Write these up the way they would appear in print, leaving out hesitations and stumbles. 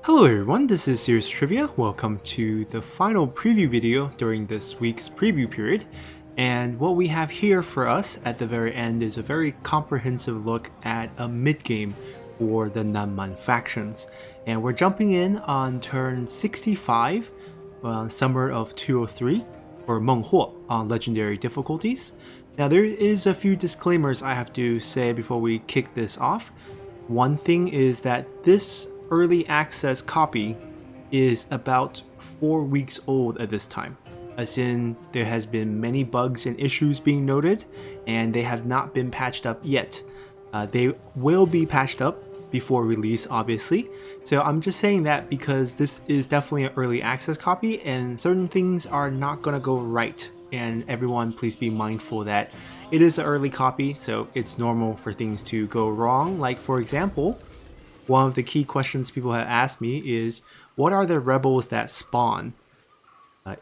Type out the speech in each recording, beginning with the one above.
Hello everyone, this is Serious Trivia. Welcome to the final preview video during this week's preview period. And what we have here for us at the very end is a very comprehensive look at a mid-game for the Nanman factions. And we're jumping in on turn 65, summer of 203, for Meng Huo on legendary difficulties. Now there is a few disclaimers I have to say before we kick this off. One thing is that this early access copy is about 4 weeks old at this time, as in there has been many bugs and issues being noted and they have not been patched up yet. They will be patched up before release, obviously, so I'm just saying that because this is definitely an early access copy and certain things are not going to go right, and everyone please be mindful that it is an early copy, so it's normal for things to go wrong. Like for example, one of the key questions people have asked me is, what are the rebels that spawn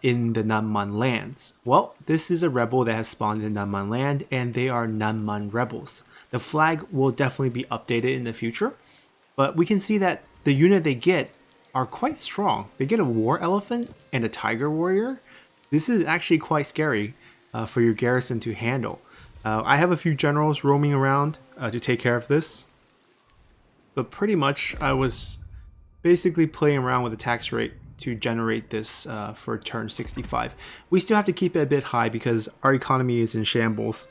in the Nanman lands? Well, this is a rebel that has spawned in Nanman land, and they are Nanman rebels. The flag will definitely be updated in the future, but we can see that the unit they get are quite strong. They get a war elephant and a tiger warrior. This is actually quite scary for your garrison to handle. I have a few generals roaming around to take care of this. But pretty much I was basically playing around with the tax rate to generate this for turn 65. We still have to keep it a bit high because our economy is in shambles.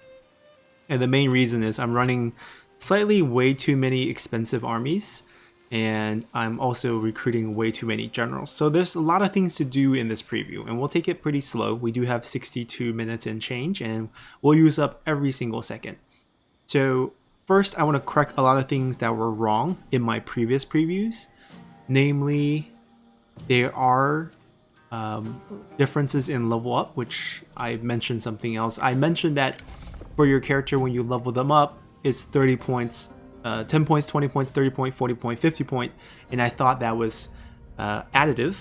And the main reason is I'm running slightly way too many expensive armies, and I'm also recruiting way too many generals. So there's a lot of things to do in this preview, and we'll take it pretty slow. We do have 62 minutes and change, and we'll use up every single second. So first, I want to correct a lot of things that were wrong in my previous previews. Namely, there are differences in level up, which I mentioned something else. I mentioned that for your character, when you level them up, it's 30 points, 10 points, 20 points, 30 points, 40 points, 50 points, and I thought that was additive.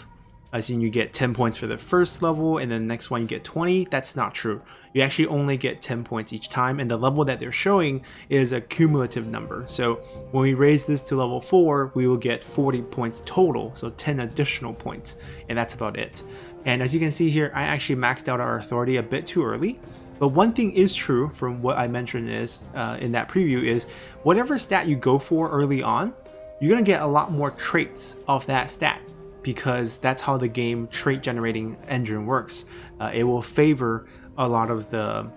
As in you get 10 points for the first level and then the next one you get 20. That's not true. You actually only get 10 points each time, and the level that they're showing is a cumulative number. So when we raise this to level 4, we will get 40 points total, so 10 additional points, and that's about it. And as you can see here, I actually maxed out our authority a bit too early. But one thing is true from what I mentioned is in that preview is whatever stat you go for early on, you're going to get a lot more traits of that stat, because that's how the game trait generating engine works. It will favor a lot of the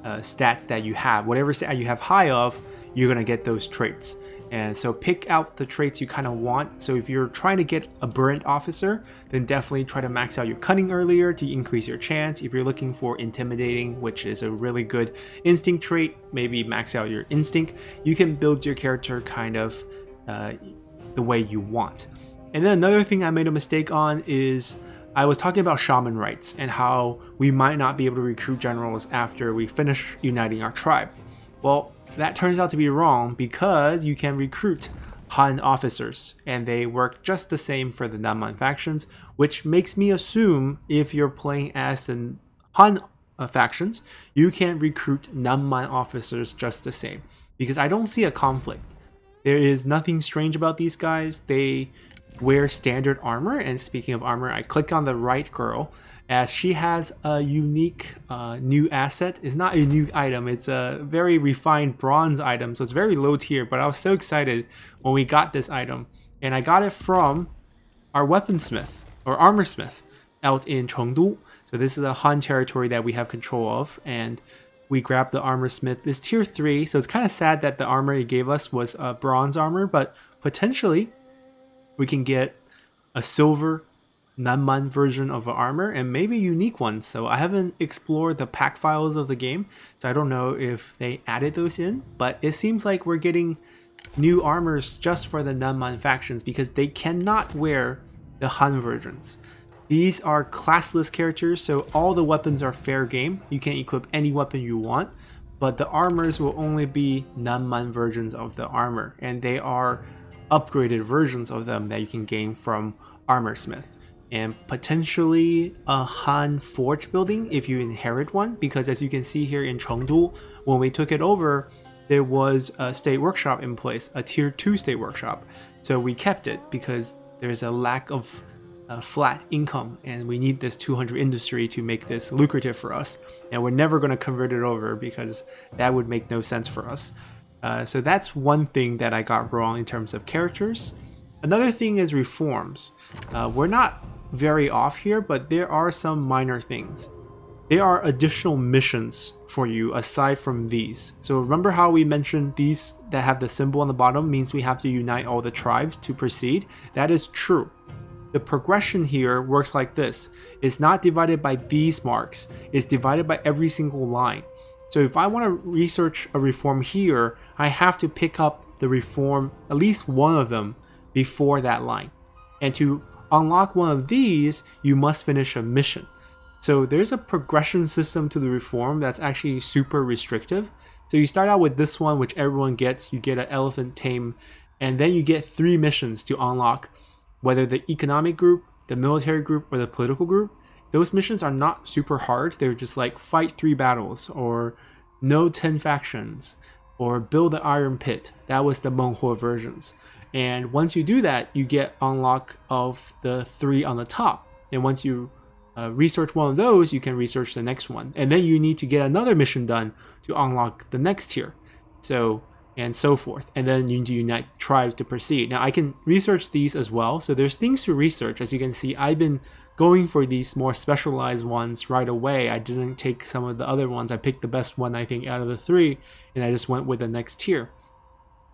stats that you have. Whatever stat you have high of, you're gonna get those traits. And so pick out the traits you kind of want. So if you're trying to get a burnt officer, then definitely try to max out your cunning earlier to increase your chance. If you're looking for intimidating, which is a really good instinct trait, maybe max out your instinct. You can build your character kind of the way you want. And then another thing I made a mistake on is I was talking about shaman rights and how we might not be able to recruit generals after we finish uniting our tribe. Well, that turns out to be wrong, because you can recruit Han officers and they work just the same for the Nanman factions, which makes me assume if you're playing as the Han factions, you can recruit Nanman officers just the same, because I don't see a conflict. There is nothing strange about these guys. They wear standard armor, and speaking of armor, I click on the right girl as she has a unique new asset. It's not a new item, it's a very refined bronze item, so it's very low tier, but I was so excited when we got this item, and I got it from our weaponsmith or armorsmith out in Chengdu. So this is a Han territory that we have control of, and we grabbed the armorsmith. It's tier 3, so it's kind of sad that the armor he gave us was a bronze armor, but potentially we can get a silver Nanman version of an armor and maybe a unique one. So I haven't explored the pack files of the game, so I don't know if they added those in, but it seems like we're getting new armors just for the Nanman factions because they cannot wear the Han versions. These are classless characters, so all the weapons are fair game. You can equip any weapon you want, but the armors will only be Nanman versions of the armor, and they are upgraded versions of them that you can gain from armorsmith, and potentially a Han forge building if you inherit one, because as you can see here in Chengdu, when we took it over, there was a state workshop in place, a tier 2 state workshop, so we kept it because there's a lack of flat income, and we need this 200 industry to make this lucrative for us. And we're never going to convert it over because that would make no sense for us. So that's one thing that I got wrong in terms of characters. Another thing is reforms. We're not very off here, but there are some minor things. There are additional missions for you aside from these. So remember how we mentioned these that have the symbol on the bottom means we have to unite all the tribes to proceed? That is true. The progression here works like this. It's not divided by these marks. It's divided by every single line. So if I want to research a reform here, I have to pick up the reform, at least one of them, before that line. And to unlock one of these, you must finish a mission. So there's a progression system to the reform that's actually super restrictive. So you start out with this one, which everyone gets. You get an elephant tame, and then you get 3 missions to unlock. Whether the economic group, the military group, or the political group, those missions are not super hard. They're just like fight 3 battles, or know 10 factions, or build the iron pit. That was the Menghuo versions. And once you do that, you get unlock of the 3 on the top. And once you research one of those, you can research the next one. And then you need to get another mission done to unlock the next tier. So, and so forth. And then you need to unite tribes to proceed. Now I can research these as well. So there's things to research. As you can see, I've been going for these more specialized ones right away. I didn't take some of the other ones. I picked the best one, I think, out of the 3, and I just went with the next tier.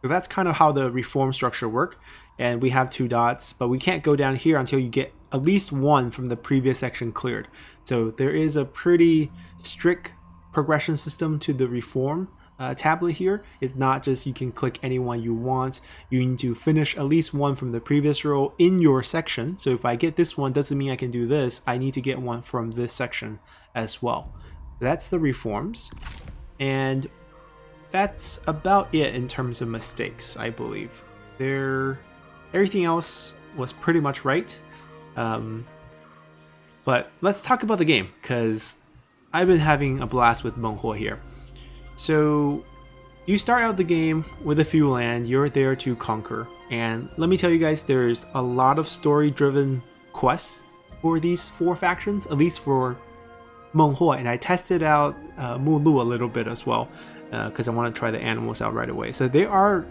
So that's kind of how the reform structure work. And we have 2 dots, but we can't go down here until you get at least 1 from the previous section cleared. So there is a pretty strict progression system to the reform tablet here. It's not just you can click any one you want. You need to finish at least 1 from the previous row in your section. So if I get this one, doesn't mean I can do this. I need to get 1 from this section as well. That's the reforms. And that's about it in terms of mistakes, I believe. Everything else was pretty much right. But let's talk about the game, because I've been having a blast with Menghuo here. So you start out the game with a few land. You're there to conquer. And let me tell you guys, there's a lot of story-driven quests for these 4 factions, at least for Menghuo. And I tested out Mulu a little bit as well, because I want to try the animals out right away. So they are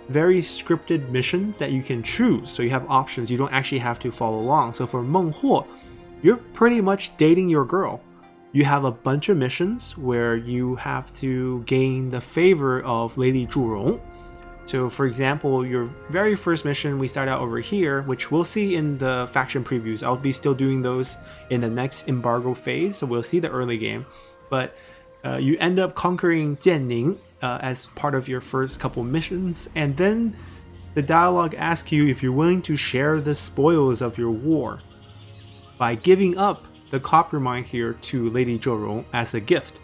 very scripted missions that you can choose. So you have options. You don't actually have to follow along. So for Menghuo, you're pretty much dating your girl. You have a bunch of missions where you have to gain the favor of Lady Zhurong. So for example, your very first mission, we start out over here, which we'll see in the faction previews. I'll be still doing those in the next embargo phase, so we'll see the early game. But you end up conquering Jianning as part of your first couple missions, and then the dialogue asks you if you're willing to share the spoils of your war by giving up the copper mine here to Lady Zhurong as a gift.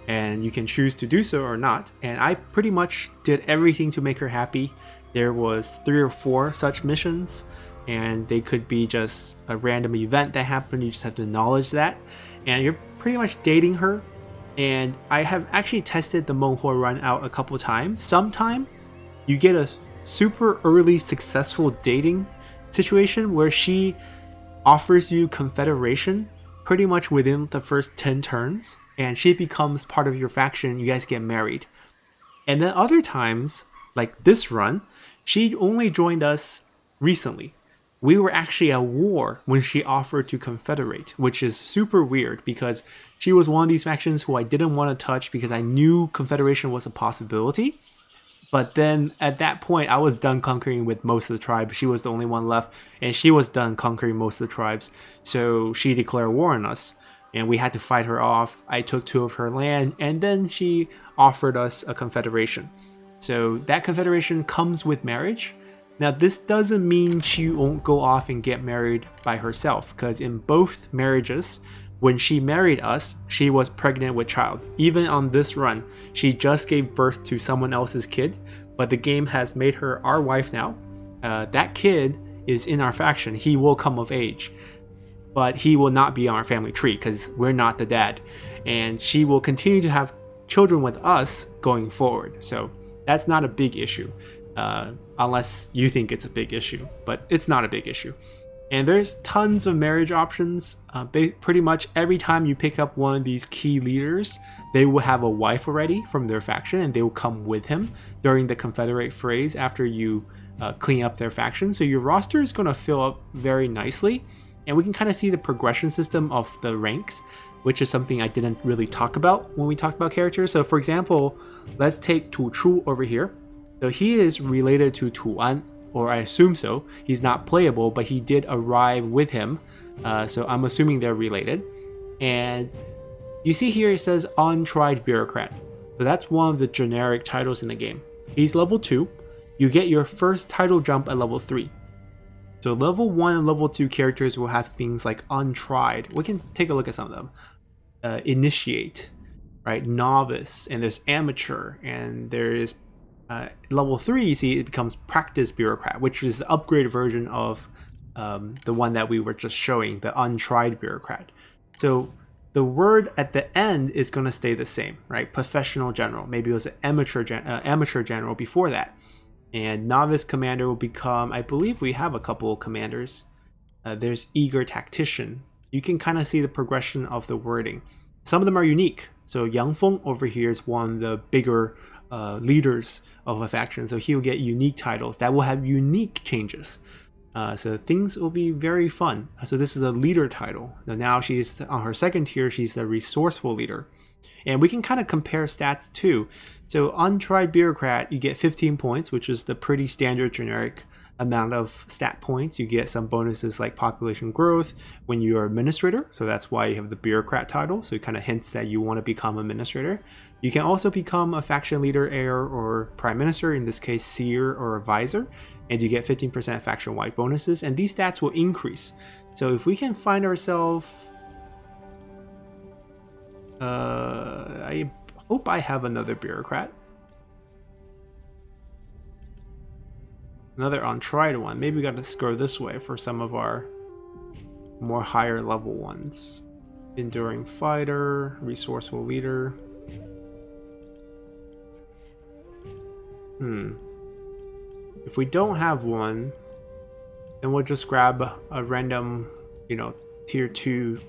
And you can choose to do so or not. And I pretty much did everything to make her happy. There was 3 or 4 such missions, and they could be just a random event that happened. You just have to acknowledge that. And you're pretty much dating her. And I have actually tested the Menghuo run out a couple times. Sometime you get a super early successful dating situation where she offers you confederation pretty much within the first 10 turns, and she becomes part of your faction. You guys get married. And then other times, like this run, she only joined us recently. We were actually at war when she offered to confederate, which is super weird because she was one of these factions who I didn't want to touch because I knew confederation was a possibility. But then at that point, I was done conquering with most of the tribes. She was the only one left, and she was done conquering most of the tribes. So she declared war on us, and we had to fight her off. I took 2 of her land, and then she offered us a confederation. So that confederation comes with marriage. Now, this doesn't mean she won't go off and get married by herself, because in both marriages, when she married us, she was pregnant with child. Even on this run, she just gave birth to someone else's kid, but the game has made her our wife now. That kid is in our faction. He will come of age, but he will not be on our family tree because we're not the dad. And she will continue to have children with us going forward. So that's not a big issue. unless you think it's a big issue, but it's not a big issue. And there's tons of marriage options. Pretty much every time you pick up one of these key leaders, they will have a wife already from their faction, and they will come with him during the Confederate phase after you clean up their faction. So your roster is going to fill up very nicely, and we can kind of see the progression system of the ranks, which is something I didn't really talk about when we talked about characters. So for example, let's take Tu Chu over here. So he is related to Tu An, or I assume so. He's not playable, but he did arrive with him. So I'm assuming they're related. And you see here it says Untried Bureaucrat. So that's one of the generic titles in the game. He's level 2. You get your first title jump at level 3. So level 1 and level 2 characters will have things like Untried. We can take a look at some of them. Initiate, right? Novice, and there's Amateur, and there is level 3, you see it becomes Practice Bureaucrat, which is the upgraded version of the one that we were just showing, the Untried Bureaucrat. So the word at the end is going to stay the same, right? Professional General. Maybe it was an Amateur General before that. And Novice Commander will become, I believe we have a couple of commanders. There's Eager Tactician. You can kind of see the progression of the wording. Some of them are unique. So Yang Feng over here is one of the bigger leaders of a faction, so he'll get unique titles that will have unique changes. So things will be very fun. So this is a leader title. Now she's on her second tier, she's the resourceful leader. And we can kind of compare stats too. So Untried Bureaucrat, you get 15 points, which is the pretty standard generic amount of stat points. You get some bonuses like population growth when you are administrator, so that's why you have the bureaucrat title, so it kind of hints that you want to become administrator. You can also become a faction leader, heir, or prime minister, in this case seer or advisor, and you get 15% faction wide bonuses, and these stats will increase. So if we can find ourselves I hope I have another bureaucrat. Another untried one. Maybe we got to go this way for some of our more higher level ones. Enduring fighter, resourceful leader. If we don't have one, then we'll just grab a random, tier 2.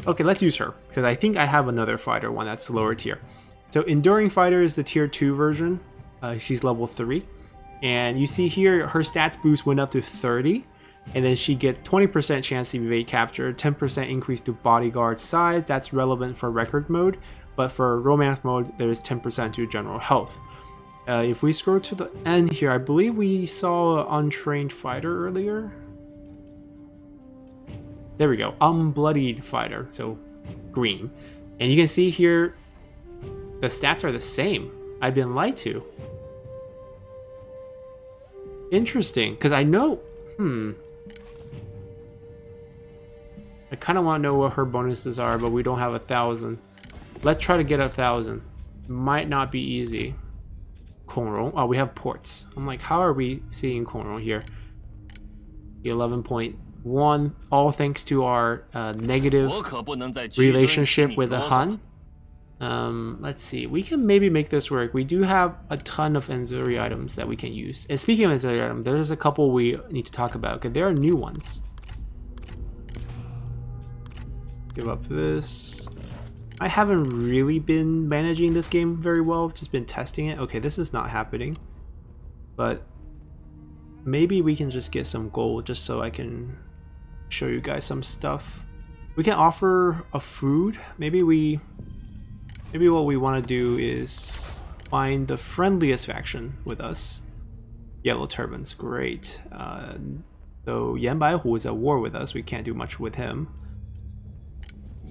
Okay, let's use her, because I think I have another fighter one that's lower tier. So Enduring Fighter is the tier 2 version. She's level 3. And you see here, her stats boost went up to 30. And then she gets 20% chance to evade capture, 10% increase to bodyguard size. That's relevant for record mode. But for romance mode, there is 10% to general health. If we scroll to the end here, I believe we saw an untrained fighter earlier. There we go, Unbloodied Fighter, so green. And you can see here, the stats are the same. I've been lied to. Interesting, because I know, I kind of want to know what her bonuses are, but we don't have 1,000. Let's try to get 1,000. Might not be easy. Kongrong, oh, we have ports. I'm like, how are we seeing Kongrong here? 11.1, all thanks to our negative relationship with the Han. Let's see, we can maybe make this work. We do have a ton of ancillary items that we can use. And speaking of ancillary items, there's a couple we need to talk about, because there are new ones. Give up this. I haven't really been managing this game very well, just been testing it. Okay, this is not happening. But maybe we can just get some gold just so I can show you guys some stuff. We can offer a food. Maybe what we want to do is find the friendliest faction with us. Yellow Turbans, great. So Yan Baihu is at war with us. We can't do much with him.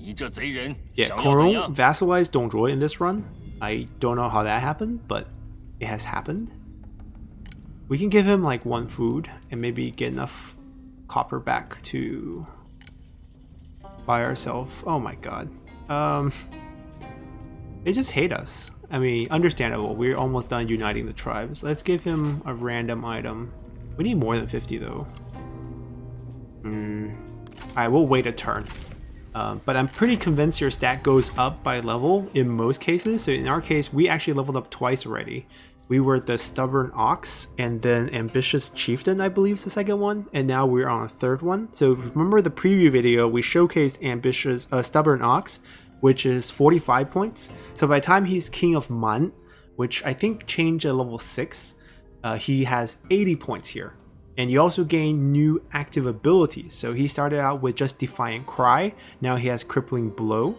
Yeah, Kongrong vassalized Dongzhuo in this run. I don't know how that happened, but it has happened. We can give him like one food and maybe get enough copper back to buy ourselves. Oh my god. They just hate us. I mean, understandable. We're almost done uniting the tribes. Let's give him a random item. We need more than 50 though. Alright, we'll wait a turn. But I'm pretty convinced your stat goes up by level in most cases. So in our case, we actually leveled up twice already. We were the Stubborn Ox, and then Ambitious Chieftain, I believe is the second one, and now we're on a third one. So remember the preview video, we showcased Stubborn Ox, which is 45 points. So by the time he's King of Man, which I think changed at level 6, he has 80 points here. And you also gain new active abilities. So he started out with just Defiant Cry, now he has Crippling Blow.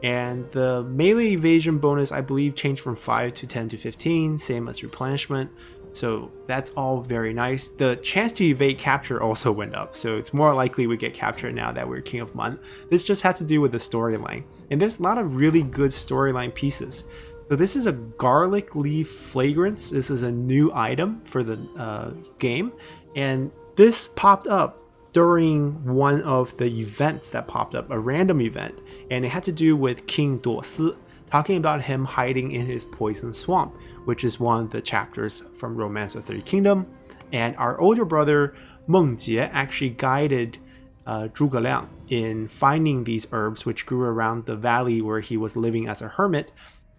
And the melee evasion bonus, I believe, changed from 5 to 10 to 15, same as replenishment. So that's all very nice. The chance to evade capture also went up, so it's more likely we get captured now that we're King of Man. This just has to do with the storyline. And there's a lot of really good storyline pieces. So this is a Garlic Leaf Flagrance. This is a new item for the game. And this popped up during one of the events that popped up, a random event, and it had to do with King Duosi, talking about him hiding in his poison swamp, which is one of the chapters from Romance of the Third Kingdom. And our older brother Meng Jie actually guided Zhuge Liang in finding these herbs which grew around the valley where he was living as a hermit.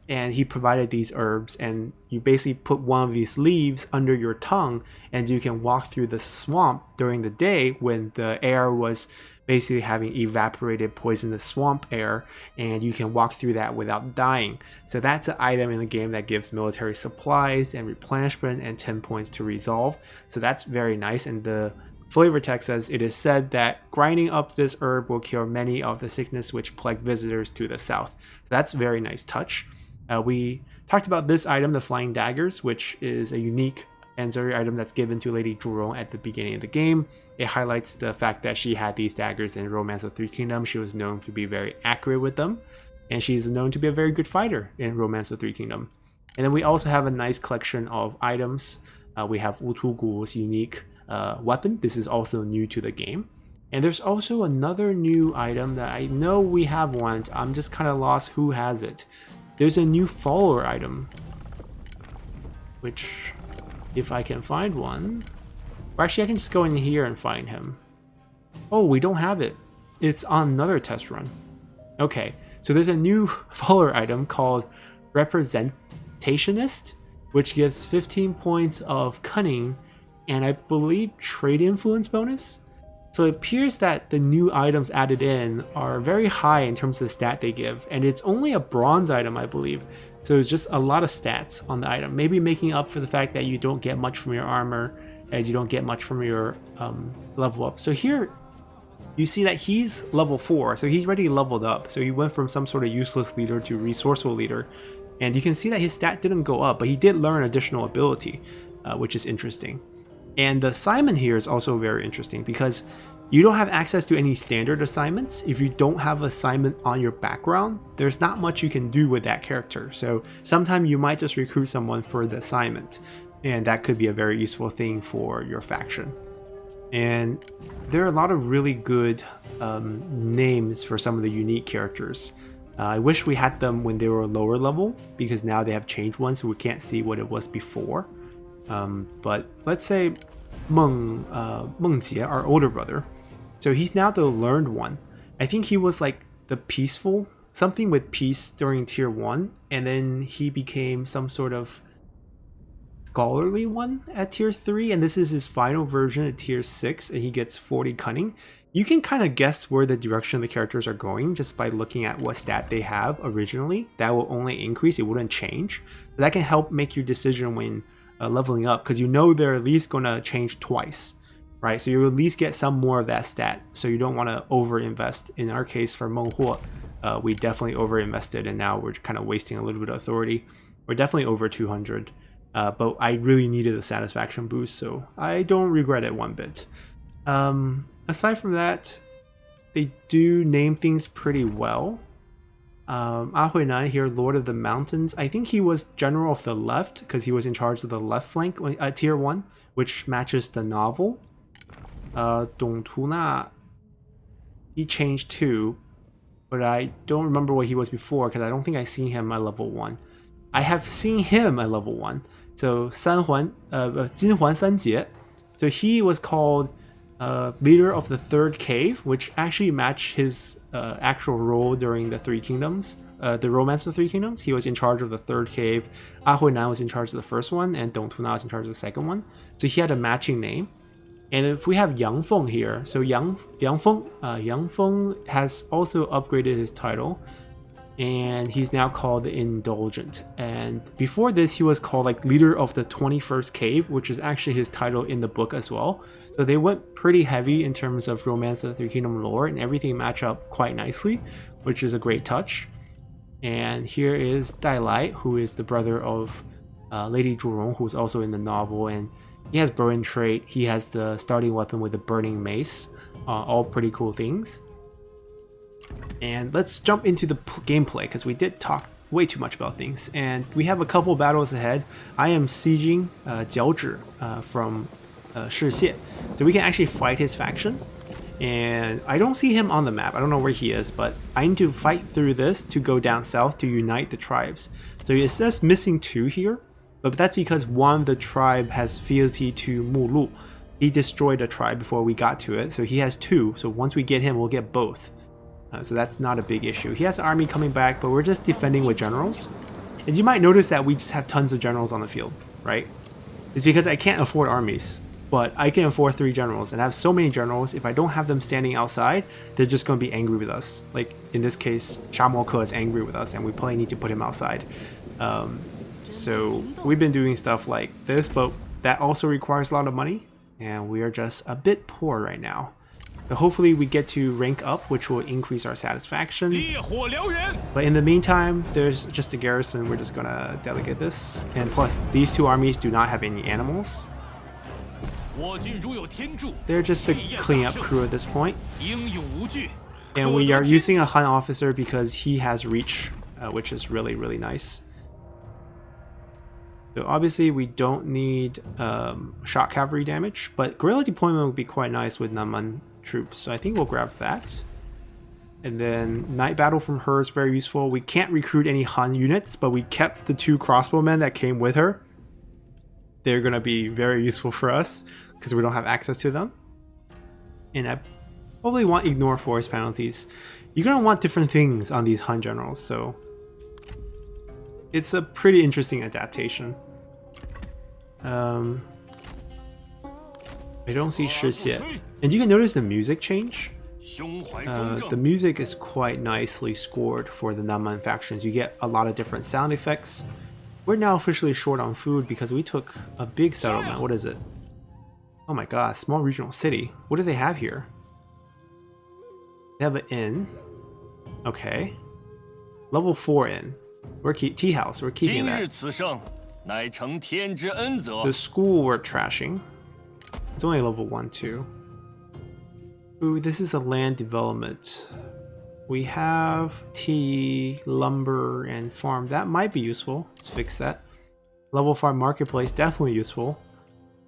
And he provided these herbs, and you basically put one of these leaves under your tongue and you can walk through the swamp during the day when the air was basically having evaporated poisonous swamp air, and you can walk through that without dying. So that's an item in the game that gives military supplies and replenishment and 10 points to resolve. So that's very nice. And the flavor text says, it is said that grinding up this herb will cure many of the sickness which plague visitors to the south. So that's a very nice touch. We talked about this item, the Flying Daggers, which is a unique ancillary item that's given to Lady Zhurong at the beginning of the game. It highlights the fact that she had these daggers in Romance of Three Kingdoms. She was known to be very accurate with them, and she's known to be a very good fighter in Romance of Three Kingdoms. And then we also have a nice collection of items. We have Wutu Gu's unique weapon. This is also new to the game. And there's also another new item that I know we have one. I'm just kind of lost who has it. There's a new follower item, which, if I can find one, or actually I can just go in here and find him. Oh, we don't have it. It's on another test run. Okay, so there's a new follower item called Representationist, which gives 15 points of cunning and I believe trade influence bonus. So it appears that the new items added in are very high in terms of the stat they give, and it's only a bronze item, I believe. So it's just a lot of stats on the item, maybe making up for the fact that you don't get much from your armor and you don't get much from your level up. So here you see that he's level 4, so he's already leveled up. So he went from some sort of useless leader to resourceful leader, and you can see that his stat didn't go up, but he did learn additional ability, which is interesting. And the assignment here is also very interesting because you don't have access to any standard assignments. If you don't have assignment on your background, there's not much you can do with that character. So sometimes you might just recruit someone for the assignment, and that could be a very useful thing for your faction. And there are a lot of really good names for some of the unique characters. I wish we had them when they were lower level, because now they have changed one, so we can't see what it was before. But let's say Meng Jie, our older brother. So he's now the learned one. I think he was like the peaceful, something with peace during tier 1, and then he became some sort of scholarly one at tier 3, and this is his final version at tier 6, and he gets 40 cunning. You can kind of guess where the direction the characters are going just by looking at what stat they have originally. That will only increase, it wouldn't change. So that can help make your decision when leveling up, because you know they're at least going to change twice, right? So you at least get some more of that stat, so you don't want to over invest. In our case for Meng Huo, we definitely over invested, and now we're kind of wasting a little bit of authority. We're definitely over 200, but I really needed a satisfaction boost, so I don't regret it one bit. Aside from that, they do name things pretty well. Ah Huinan here, Lord of the Mountains. I think he was General of the Left because he was in charge of the left flank at tier 1, which matches the novel. Dong Tuna, he changed too, but I don't remember what he was before because I don't think I've seen him at level 1. I have seen him at level 1. So Jinhuan Sanjie. So he was called leader of the third cave, which actually matched his actual role during the Three Kingdoms, the Romance of the Three Kingdoms. He was in charge of the third cave. Ah Huinan was in charge of the first one, and Dong Tuna was in charge of the second one. So he had a matching name. And if we have Yang Feng here, so Yang Feng has also upgraded his title, and he's now called the Indulgent. And before this, he was called like Leader of the 21st Cave, which is actually his title in the book as well. So they went pretty heavy in terms of Romance of the Three Kingdom lore, and everything match up quite nicely, which is a great touch. And here is Dai Lai, who is the brother of Lady Zhurong, who's also in the novel, and he has burn trait. He has the starting weapon with the burning mace. All pretty cool things. And let's jump into the gameplay, because we did talk way too much about things. And we have a couple battles ahead. I am sieging Jiaozhi from Shixie. So we can actually fight his faction. And I don't see him on the map. I don't know where he is, but I need to fight through this to go down south to unite the tribes. So it says missing 2 here, but that's because one of the tribe has fealty to Mulu. He destroyed a tribe before we got to it, so he has 2. So once we get him, we'll get both. So that's not a big issue. He has an army coming back, but we're just defending with generals. And you might notice that we just have tons of generals on the field, right? It's because I can't afford armies, but I can afford 3 generals, and I have so many generals. If I don't have them standing outside, they're just going to be angry with us. Like in this case, Shamoke is angry with us, and we probably need to put him outside. So we've been doing stuff like this, but that also requires a lot of money, and we are just a bit poor right now. So hopefully we get to rank up, which will increase our satisfaction. But in the meantime, there's just a garrison. We're just gonna delegate this, and plus these 2 armies do not have any animals. They're just a cleanup crew at this point. And we are using a Han officer because he has reach, which is really nice. So obviously we don't need shock cavalry damage, but guerrilla deployment would be quite nice with Nanman troops. So I think we'll grab that. And then night battle from her is very useful. We can't recruit any Han units, but we kept the 2 crossbowmen that came with her. They're gonna be very useful for us because we don't have access to them. And I probably want ignore force penalties. You're gonna want different things on these Han generals, so it's a pretty interesting adaptation. I don't see Shixie. And you can notice the music change. The music is quite nicely scored for the Nanman factions. You get a lot of different sound effects. We're now officially short on food because we took a big settlement. What is it? Oh my god, small regional city. What do they have here? They have an inn. Okay. Level 4 inn. We're tea house. We're keeping that. The school we're trashing. It's only level 1 too. Ooh, this is a land development. We have tea, lumber, and farm. That might be useful. Let's fix that. Level 5 marketplace, definitely useful.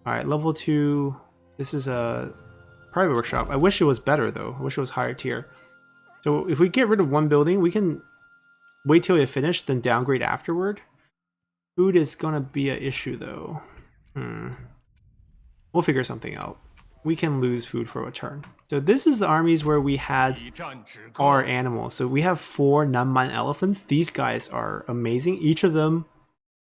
Alright, level 2. This is a private workshop. I wish it was better though. I wish it was higher tier. So if we get rid of 1 building, we can wait till it's finished, then downgrade afterward. Food is gonna be an issue though. We'll figure something out. We can lose food for a turn. So this is the armies where we had our animals. So we have 4 Nanman elephants. These guys are amazing. Each of them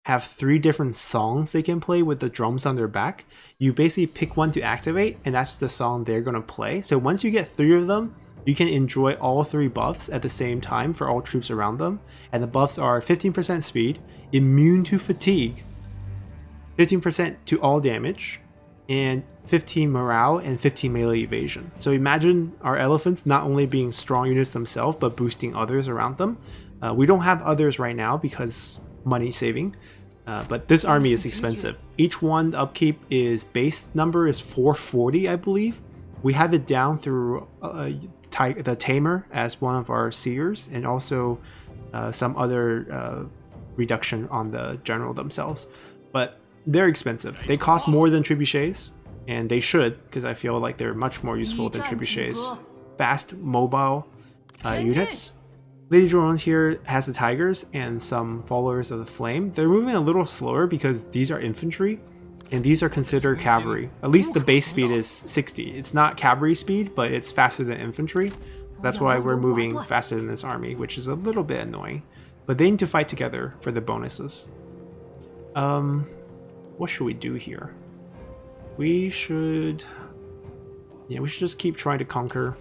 have 3 different songs they can play with the drums on their back. You basically pick one to activate, and that's the song they're gonna play. So once you get 3 of them, you can enjoy all 3 buffs at the same time for all troops around them. And the buffs are 15% speed, immune to fatigue, 15% to all damage, and 15 morale and 15 melee evasion. So imagine our elephants not only being strong units themselves, but boosting others around them. We don't have others right now because money saving, but this army is expensive. Each one, the upkeep is base number is 440, I believe. We have it down through the Tamer as one of our seers, and also some other reduction on the general themselves. But they're expensive. They cost more than trebuchets, and they should, because I feel like they're much more useful than trebuchets. Fast, mobile units. Lady Zhurong here has the tigers and some followers of the flame. They're moving a little slower because these are infantry, and these are considered cavalry. At least the base speed is 60. It's not cavalry speed, but it's faster than infantry. That's why we're moving faster than this army, which is a little bit annoying. But they need to fight together for the bonuses. What should we do here? We should just keep trying to conquer.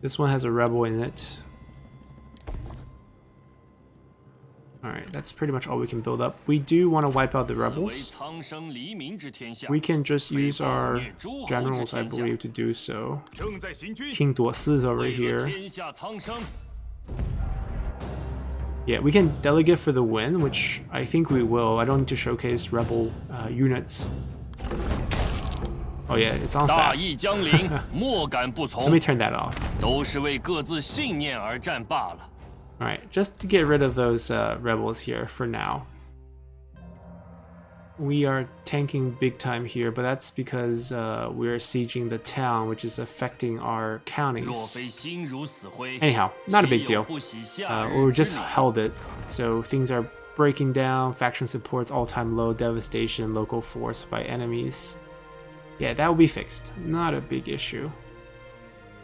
This one has a rebel in it. Alright, that's pretty much all we can build up. We do want to wipe out the rebels. We can just use our generals, I believe, to do so. King Duosi is over here. Yeah, we can delegate for the win, which I think we will. I don't need to showcase rebel units. Oh yeah, it's on fast. Let me turn that off. Alright, just to get rid of those rebels here for now. We are tanking big time here, but that's because we're sieging the town, which is affecting our counties. Anyhow, not a big deal. We just held it, so things are breaking down. Faction supports all-time low, devastation, local force by enemies. Yeah, that will be fixed. Not a big issue.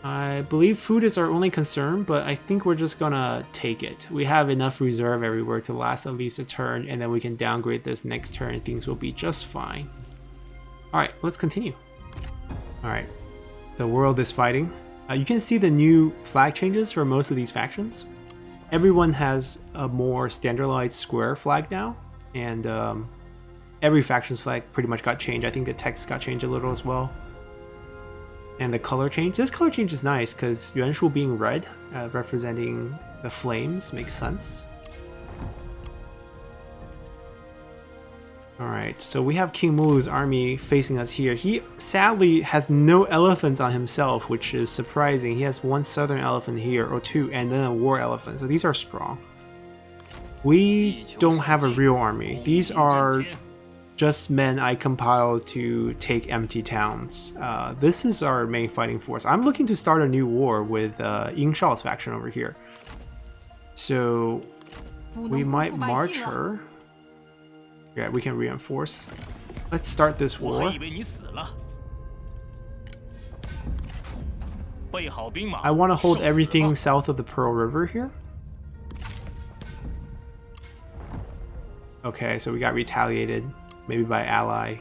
I believe food is our only concern, but I think we're just gonna take it. We have enough reserve everywhere to last at least a turn, and then we can downgrade this next turn and things will be just fine. Alright, let's continue. Alright, the world is fighting. You can see the new flag changes for most of these factions. Everyone has a more standardized square flag now, and every faction's flag pretty much got changed. I think the text got changed a little as well. And the color change. This color change is nice because Yuanshu being red, representing the flames, makes sense. Alright, so we have King Mulu's army facing us here. He sadly has no elephants on himself, which is surprising. He has one southern elephant here, or two, and then a war elephant, so these are strong. We don't have a real army. These are just men I compiled to take empty towns. This is our main fighting force. I'm looking to start a new war with Ying Shao's faction over here. So we might march her. Yeah, we can reinforce. Let's start this war. I want to hold everything south of the Pearl River here. Okay, so we got retaliated. Maybe by ally.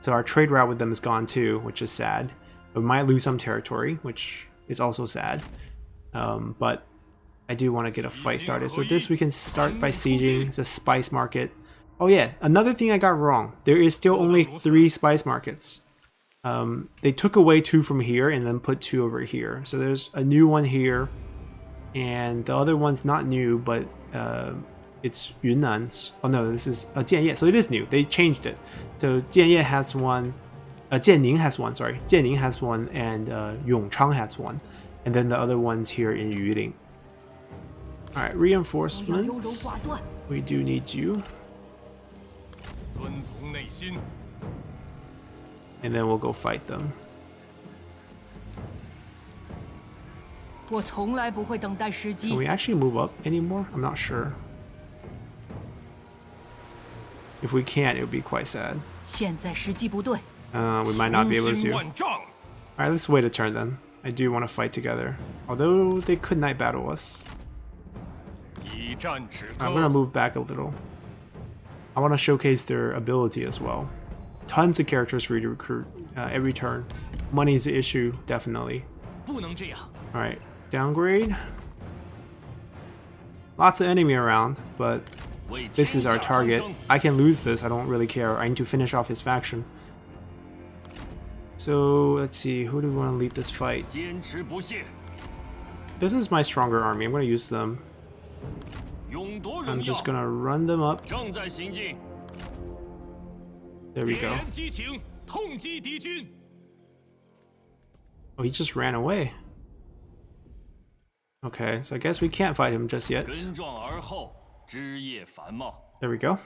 So our trade route with them is gone too, which is sad. We might lose some territory, which is also sad. But I do want to get a fight started. So this we can start by sieging. It's a spice market. Oh yeah, another thing I got wrong. There is still only 3 spice markets. They took away 2 from here and then put 2 over here. So there's a new one here. And the other one's not new, but it's Yunnan's. Oh no, this is Jianye. So it is new. They changed it. So Jianye has one. Jianning has one. Sorry, Jianning has one, and Yongchang has one, and then the other ones here in Yuling. All right, reinforcements. We do need you. And then we'll go fight them. Can we actually move up anymore? I'm not sure. If we can't, it would be quite sad. We might not be able to. Alright, let's wait a turn then. I do want to fight together. Although they could night battle us. I'm gonna move back a little. I want to showcase their ability as well. Tons of characters for you to recruit every turn. Money is the issue, definitely. Alright, downgrade. Lots of enemy around, but this is our target. I can lose this, I don't really care. I need to finish off his faction. So, let's see, who do we want to lead this fight? This is my stronger army, I'm going to use them. I'm just going to run them up. There we go. Oh, he just ran away. Okay, so I guess we can't fight him just yet. There we go.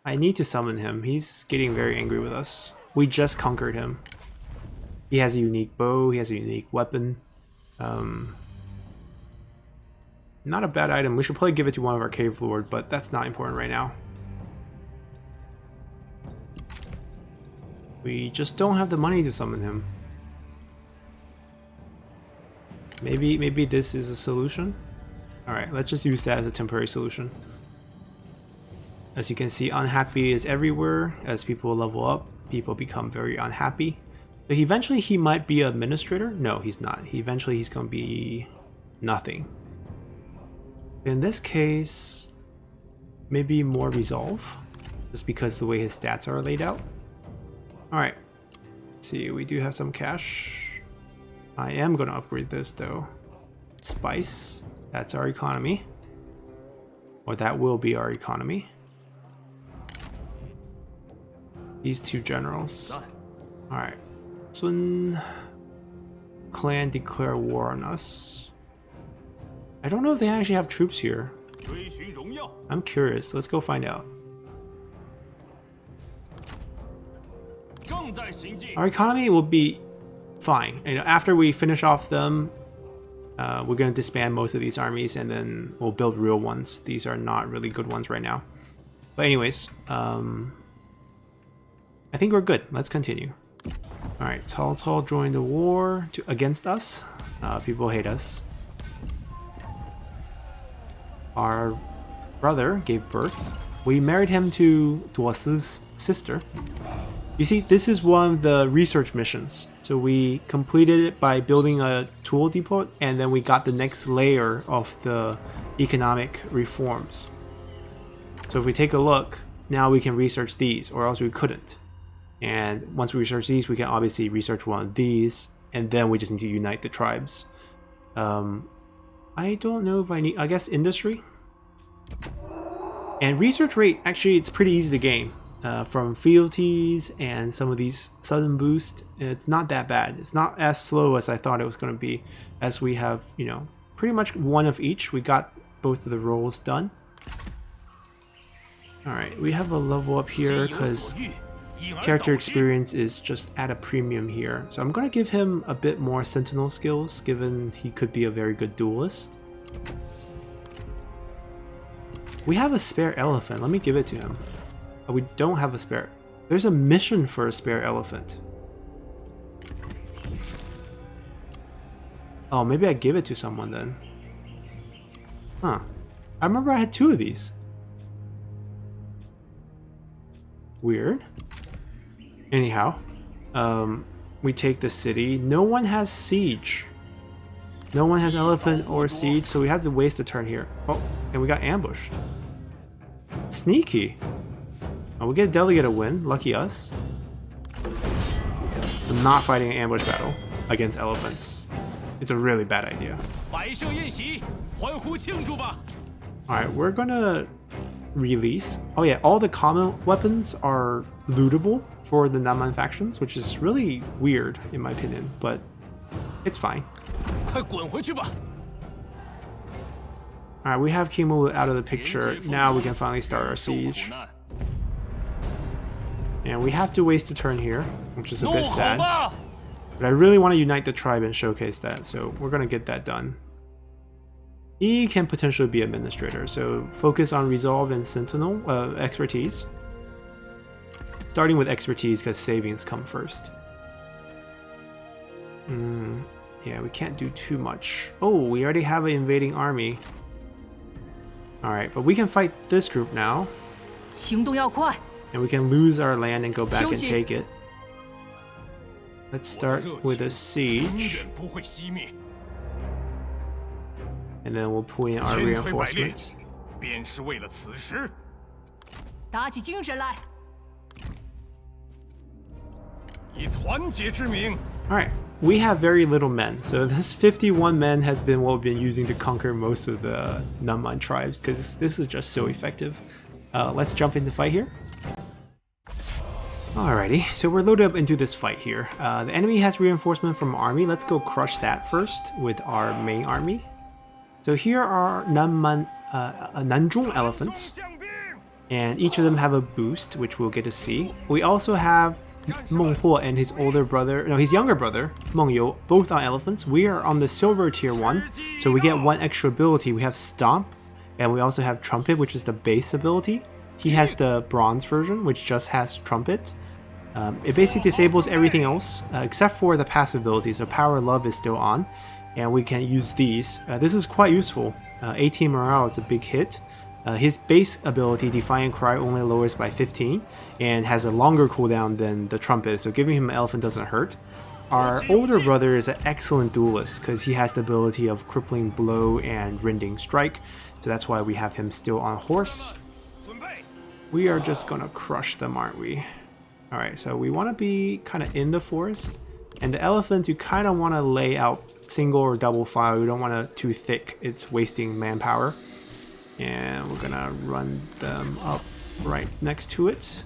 I need to summon him. He's getting very angry with us. We just conquered him. He has a unique bow. He has a unique weapon. Not a bad item. We should probably give it to one of our cave lord, but that's not important right now. We just don't have the money to summon him. Maybe this is a solution. Alright, let's just use that as a temporary solution. As you can see, unhappy is everywhere. As people level up, people become very unhappy. But eventually he might be an administrator? No, he's not. Eventually he's going to be nothing. In this case, maybe more resolve, just because the way his stats are laid out. Alright, let's see, we do have some cash. I am going to upgrade this though. Spice, that's our economy. Or that will be our economy. These two generals. Alright, Sun clan declare war on us. I don't know if they actually have troops here. I'm curious, let's go find out. Our economy will be fine. You know, after we finish off them, we're going to disband most of these armies and then we'll build real ones. These are not really good ones right now. But anyways, I think we're good. Let's continue. Alright, Cao Cao joined the war against us. People hate us. Our brother gave birth. We married him to Duosi's sister. You see, this is one of the research missions. So we completed it by building a tool depot, and then we got the next layer of the economic reforms. So if we take a look, now we can research these, or else we couldn't. And once we research these, we can obviously research one of these, and then we just need to unite the tribes. I don't know if I need, I guess industry? And research rate, actually it's pretty easy to gain. From fealties and some of these sudden boost, it's not that bad. It's not as slow as I thought it was going to be, as we have, you know, pretty much one of each. We got both of the roles done. Alright, we have a level up here because character experience is just at a premium here. So I'm going to give him a bit more sentinel skills, given he could be a very good duelist. We have a spare elephant. Let me give it to him. Oh, we don't have a spare. There's a mission for a spare elephant. Oh, maybe I give it to someone then. Huh. I remember I had two of these. Weird. Anyhow, we take the city. No one has siege. No one has elephant or siege, so we have to waste a turn here. Oh, and we got ambushed. Sneaky. Oh, we get a delegate a win. Lucky us. I'm not fighting an ambush battle against elephants. It's a really bad idea. Alright, we're gonna release. Oh yeah, all the common weapons are lootable for the Nanman factions, which is really weird in my opinion, but it's fine. Alright, we have Kimu out of the picture. Now we can finally start our siege. And we have to waste a turn here, which is a bit sad. But I really want to unite the tribe and showcase that, so we're going to get that done. He can potentially be administrator, so focus on resolve and sentinel expertise. Starting with expertise because savings come first. Yeah, we can't do too much. Oh, we already have an invading army. Alright, but we can fight this group now. And we can lose our land and go back and take it. Let's start with a siege. And then we'll pull in our reinforcements. Alright, we have very little men. So this 51 men has been what we've been using to conquer most of the Nanman tribes, because this is just so effective. Let's jump into fight here. Alrighty, so we're loaded up into this fight here. The enemy has reinforcement from army. Let's go crush that first with our main army. So here are Nanman Nanzhong elephants, and each of them have a boost, which we'll get to see. We also have Meng Huo and his older brother, no, his younger brother, Meng You, both on elephants. We are on the silver tier 1, so we get one extra ability. We have Stomp, and we also have Trumpet, which is the base ability. He has the bronze version, which just has Trumpet. It basically disables everything else, except for the passive ability, so Power Love is still on. and we can use these. This is quite useful. 18 morale is a big hit. His base ability, Defiant Cry, only lowers by 15 and has a longer cooldown than the trumpet, so giving him an elephant doesn't hurt. Our older brother is an excellent duelist because he has the ability of Crippling Blow and Rending Strike, so that's why we have him still on horse. We are just gonna crush them, aren't we? Alright, so we want to be kind of in the forest, and the elephants you kind of want to lay out single or double file. We don't want to too thick, it's wasting manpower. And we're gonna run them up right next to it.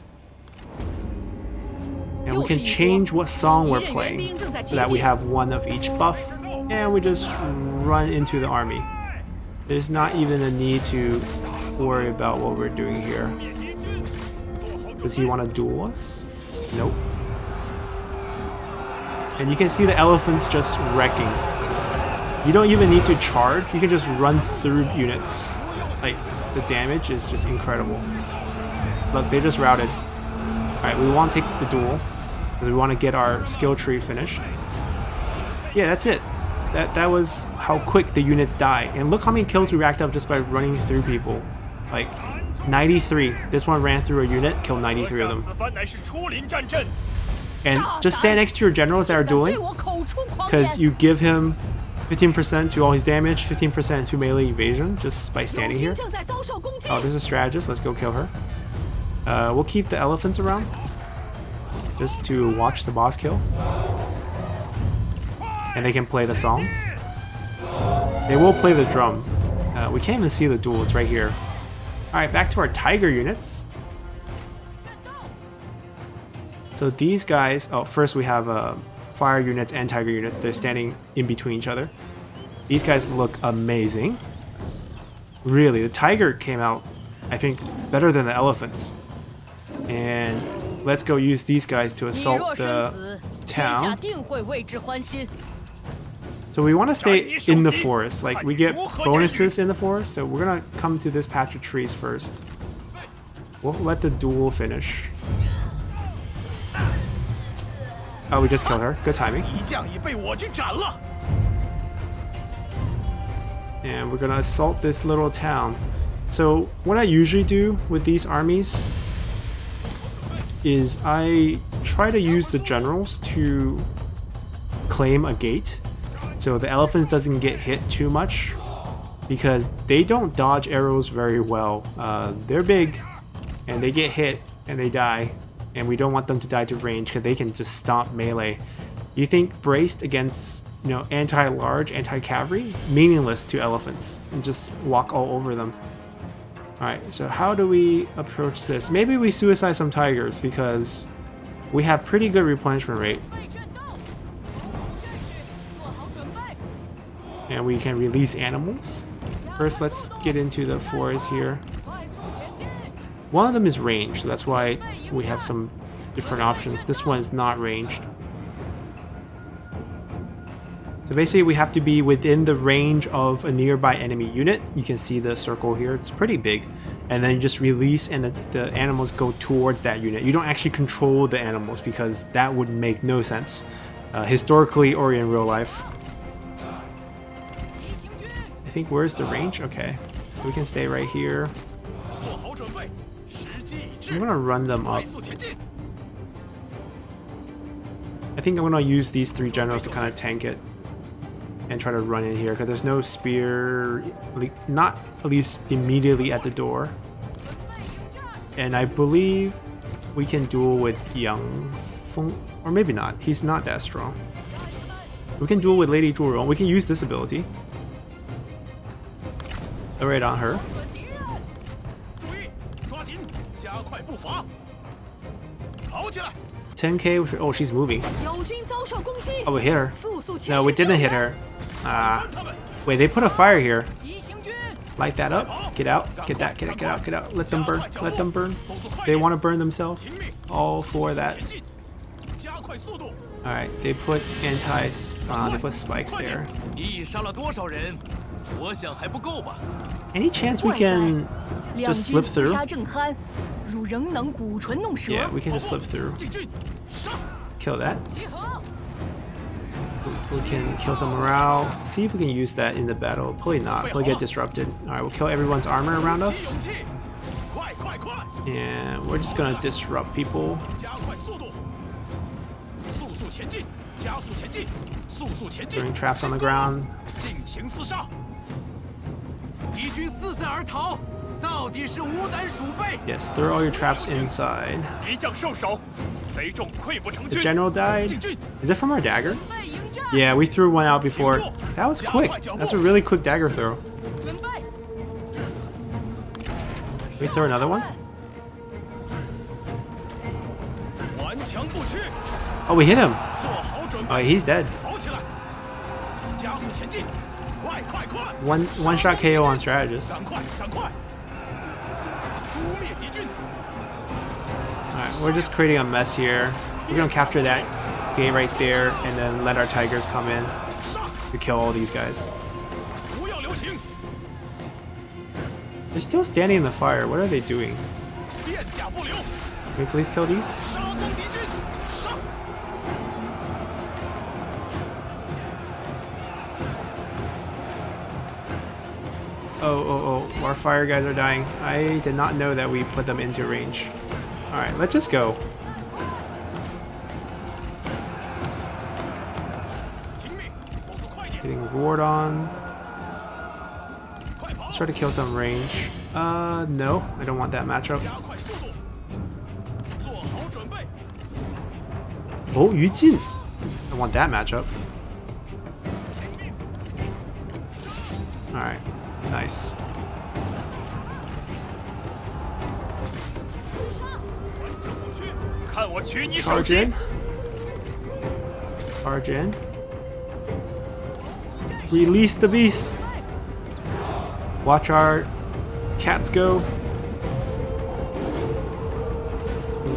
And we can change what song we're playing so that we have one of each buff, and we just run into the army. There's not even a need to worry about what we're doing here. Does he want to duel us? Nope. And you can see the elephants just wrecking. You don't even need to charge, you can just run through units. Like, the damage is just incredible. Look, they just routed. Alright, we want to take the duel because we want to get our skill tree finished. Yeah, that's it. That was how quick the units die. And look how many kills we racked up just by running through people. Like, 93. This one ran through a unit, killed 93 of them. And just stand next to your generals that are dueling, because you give him 15% to all his damage, 15% to melee evasion just by standing here. Oh, there's a strategist. Let's go kill her. We'll keep the elephants around just to watch the boss kill. And they can play the songs. They will play the drum. We can't even see the duel. It's right here. Alright, back to our tiger units. So these guys... Oh, first we have... fire units and tiger units. They're standing in between each other. These guys look amazing. Really, the tiger came out, I think, better than the elephants. And let's go use these guys to assault the town. So we want to stay in the forest. Like, we get bonuses in the forest, so we're gonna come to this patch of trees first. We'll let the duel finish. Oh, we just killed her. Good timing. And we're gonna assault this little town. So what I usually do with these armies is I try to use the generals to claim a gate, so the elephants doesn't get hit too much, because they don't dodge arrows very well. They're big, and they get hit, and they die. And we don't want them to die to range because they can just stomp melee. You think braced against, you know, anti-large, anti-cavalry? Meaningless to elephants, and just walk all over them. Alright, so how do we approach this? Maybe we suicide some tigers because we have pretty good replenishment rate. And we can release animals. First, let's get into the forest here. One of them is ranged, so that's why we have some different options. This one is not ranged. So basically we have to be within the range of a nearby enemy unit. You can see the circle here, it's pretty big. And then you just release and the animals go towards that unit. You don't actually control the animals because that would make no sense, historically or in real life. I think, where's the range? Okay, we can stay right here. I'm gonna run them up. I think I'm gonna use these three generals to kind of tank it and try to run in here because there's no spear, not at least immediately at the door. And I believe we can duel with Young Feng, or maybe not. He's not that strong. We can duel with Lady Zhuorong. We can use this ability. Right on her. 10k. Oh, she's moving. Oh, we hit her. No, we didn't hit her. Wait, they put a fire here. Light that up. Get out. Get that. Get out. Get out. Get out. Let them burn. Let them burn. They want to burn themselves. All for that. Alright, they put they put spikes there. Any chance we can just slip through? Yeah, we can just slip through. Kill that. We can kill some morale. See if we can use that in the battle. Probably not. Probably get disrupted. Alright, we'll kill everyone's armor around us. And we're just gonna disrupt people. Throwing traps on the ground. Yes, throw all your traps inside. The general died. Is it from our dagger? Yeah, we threw one out before. That was quick. That's a really quick dagger throw. We throw another one? Oh, we hit him. Oh, he's dead. One shot KO on strategist. Alright, we're just creating a mess here. We're gonna capture that gate right there and then let our tigers come in to kill all these guys. They're still standing in the fire. What are they doing? Can we please kill these? Oh, our fire guys are dying. I did not know that we put them into range. Alright, let's just go. Getting ward on. Let's try to kill some range. No, I don't want that matchup. Oh, Yu Jin! I want that matchup. Alright, nice. Charge in. Charge in. Release the beast. Watch our cats go.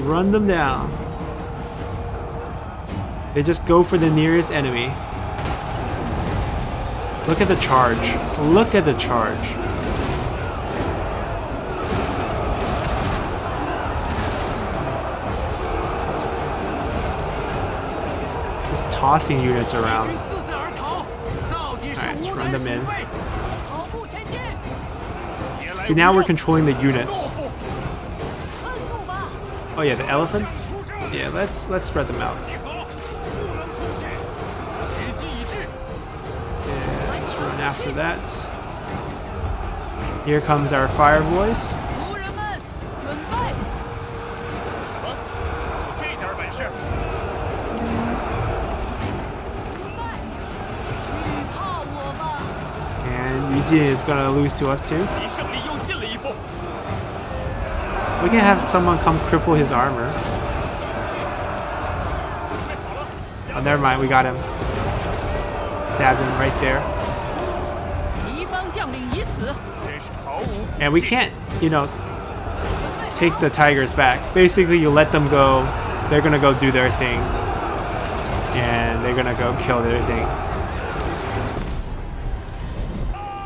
Run them down. They just go for the nearest enemy. Look at the charge. Look at the charge. Just tossing units around. Alright, let's run them in. See, now we're controlling the units. Oh yeah, the elephants? Yeah, let's spread them out. Yeah, let's run after that. Here comes our fire boys. And Yu Jin is gonna lose to us too. We can have someone come cripple his armor. Oh, never mind, we got him. Stabbed him right there. And we can't, you know, take the tigers back. Basically, you let them go, they're gonna go do their thing. And they're gonna go kill their thing.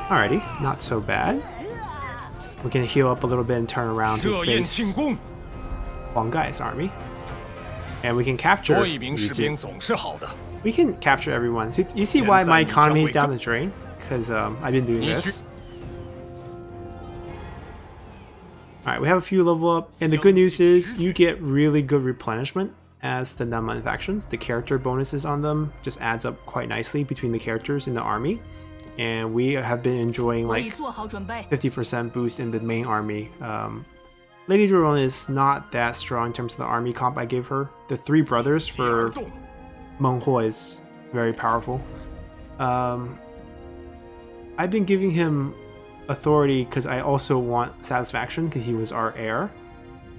Alrighty, not so bad. We can heal up a little bit and turn around to face Huang Gai's army. And we can capture Yu Jin. We can capture everyone. See, you see why my economy is down the drain? Because I've been doing this. Alright, we have a few level up. And the good news is you get really good replenishment as the Nanman factions. The character bonuses on them just adds up quite nicely between the characters in the army. And we have been enjoying like 50% boost in the main army. Lady Drone is not that strong in terms of the army comp I gave her. The three brothers for Meng Huo is very powerful. I've been giving him authority because I also want satisfaction because he was our heir.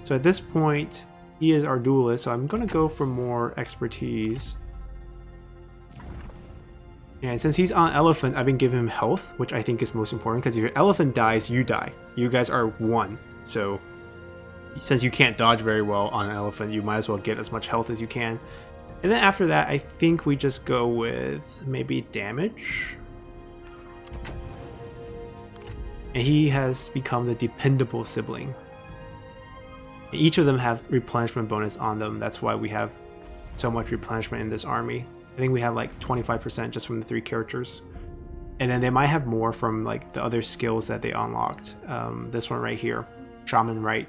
So at this point, he is our duelist, so I'm going to go for more expertise. And since he's on elephant, I've been giving him health, which I think is most important, because if your elephant dies, you die. You guys are one. So since you can't dodge very well on an elephant, you might as well get as much health as you can. And then after that, I think we just go with maybe damage. And he has become the dependable sibling. Each of them have replenishment bonus on them. That's why we have so much replenishment in this army. I think we have like 25% just from the 3 characters. And then they might have more from like the other skills that they unlocked. This one right here, Shaman Right.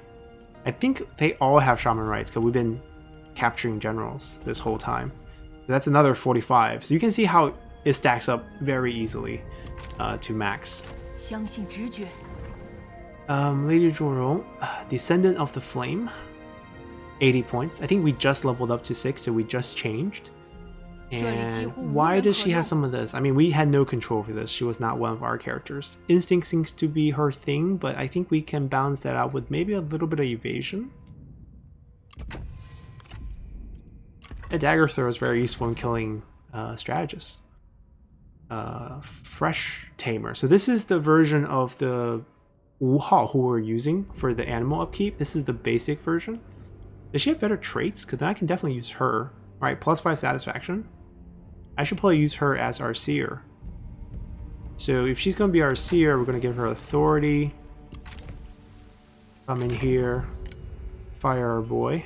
I think they all have Shaman Rights because we've been capturing generals this whole time. So that's another 45. So you can see how it stacks up very easily to max. Lady Zhuorong, Descendant of the Flame, 80 points. I think we just leveled up to 6, so we just changed. And why does she have some of this? I mean, we had no control for this. She was not one of our characters. Instinct seems to be her thing, but I think we can balance that out with maybe a little bit of evasion. A dagger throw is very useful in killing strategists. Fresh Tamer. So this is the version of the Wuhao who we're using for the animal upkeep. This is the basic version. Does she have better traits? Because then I can definitely use her. Alright, +5 satisfaction. I should probably use her as our seer. So if she's going to be our seer, we're going to give her authority. Come in here. Fire our boy.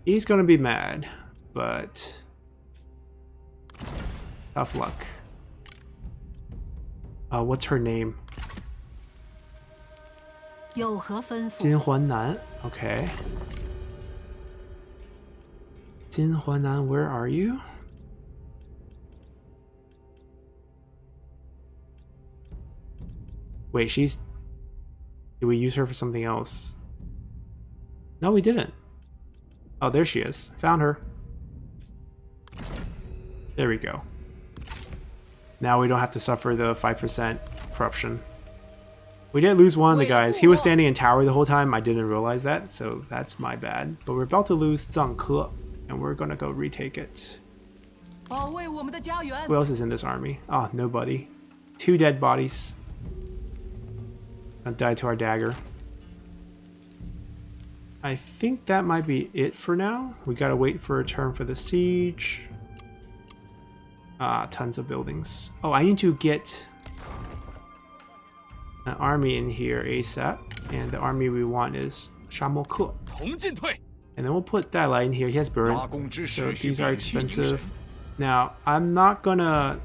He's going to be mad, but tough luck. What's her name? Jin Huanan. Okay. Jin Huanan, where are you? Wait, she's... Did we use her for something else? No, we didn't. Oh, there she is. Found her. There we go. Now we don't have to suffer the 5% corruption. We did lose one of the guys. He was standing in tower the whole time. I didn't realize that, so that's my bad. But we're about to lose Zhang Ke, and we're gonna go retake it. Who else is in this army? Oh, nobody. 2 dead bodies. Gonna die to our dagger. I think that might be it for now. We gotta wait for a turn for the siege. Tons of buildings. Oh, I need to get an army in here ASAP. And the army we want is Shamo Ke. And then we'll put Dai in here. He has burn. So these are expensive. Now, I'm not gonna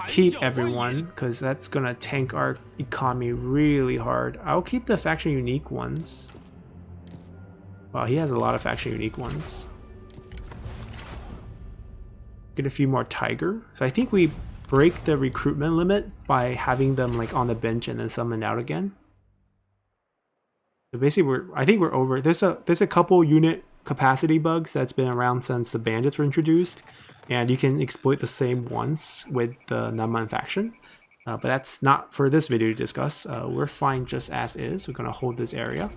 keep everyone because that's gonna tank our economy really hard. I'll keep the faction unique ones. Wow, he has a lot of faction unique ones. Get a few more tiger. So I think we break the recruitment limit by having them like on the bench and then summon out again. So basically I think we're over. There's a couple unit capacity bugs that's been around since the bandits were introduced, and you can exploit the same ones with the Nanman faction. But that's not for this video to discuss. We're fine just as is. We're gonna hold this area.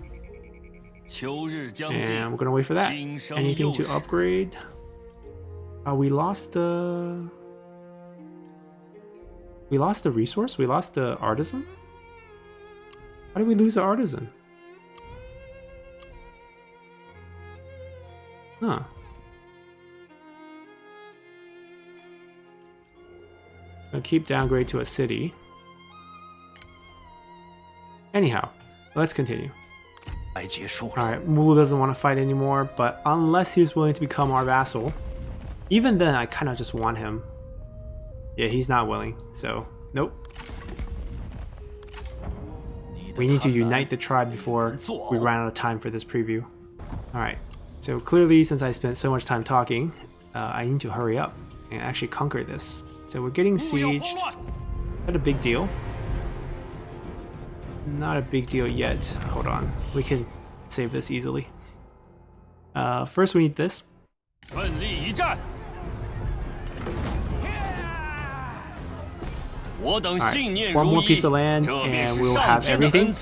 And we're gonna wait for that. Anything to upgrade? We lost the resource? We lost the artisan? How did we lose the artisan? Huh. I'll keep downgrade to a city. Anyhow, let's continue. Alright, Mulu doesn't want to fight anymore, but unless he's willing to become our vassal, even then I kind of just want him. Yeah, he's not willing, so nope. We need to unite the tribe before we run out of time for this preview. Alright, so clearly since I spent so much time talking, I need to hurry up and actually conquer this. So we're getting sieged. Not a big deal. Not a big deal yet. Hold on. We can save this easily. First we need this. Alright, one more piece of land and we'll have everything.